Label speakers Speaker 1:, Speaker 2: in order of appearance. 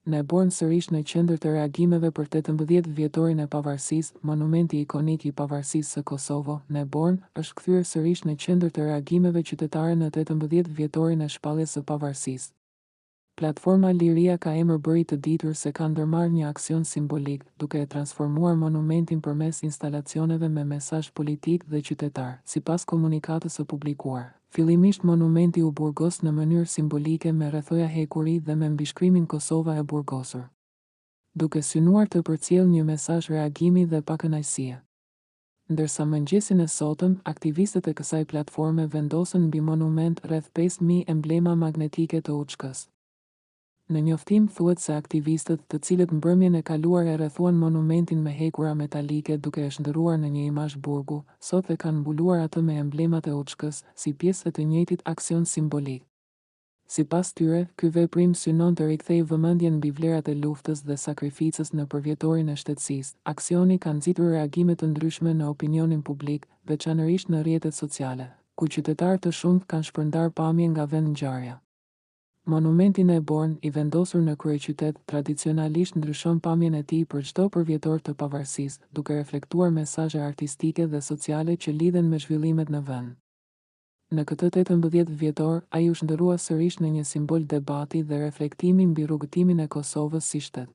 Speaker 1: Ne borën sërish në qendër të reagimeve për 18 vjetorin e pavarësisë, monumenti ikonik i pavarësisë së Kosovo, ne borën, është kthyer sërish në qendër të reagimeve qytetare në 18 vjetorin e shpalljes së pavarësisë. Platforma Liria ka emër bëri të ditur se ka ndërmarrë një aksion simbolik, duke e transformuar monumentin përmes instalacioneve me mesazh politik dhe qytetar, sipas komunikatës së publikuar. Fillimisht monumenti u burgos në mënyrë simbolike me rrethoja hekuri dhe me mbishkrimin Kosova e burgosur, duke synuar të përcjellë një mesazh reagimi dhe pakënaqësie. Ndërsa mëngjesin e sotëm, aktivistët e kësaj platforme vendosën mbi monument rreth 5.000 emblema magnetike të Učkës. Në njoftim thuhet se aktivistët, të cilët mbrëmjen e kaluar e rrethuan monumentin me hekura metalike duke e shndërruar në një imazh burgu, sot e kanë mbuluar atë me emblemat e Učkës, si pjesë e të njëjtit aksion simbolik. Sipas tyre, ky veprim synon të rikthejë vëmendjen mbi vlerat e luftës dhe sakrificës në përvjetorin e shtetësisë. Aksioni ka nxitur reagime të ndryshme në opinionin publik, veçanërisht në rrjetet sociale, ku qytetarë të shumtë kanë shpërndar pamje nga vendngjarja. Monumentin e Borën, i vendosur në kryeqytet, tradicionalisht ndryshon pamjen e tij për çdo përvjetor të pavarësisë, duke reflektuar mesazhe artistike dhe sociale që lidhen me zhvillimet në vend. Në këtë 18 vjetor, ai u shndërrua sërish në një simbol debati dhe reflektimi mbi rrugëtimin e Kosovës si shtet.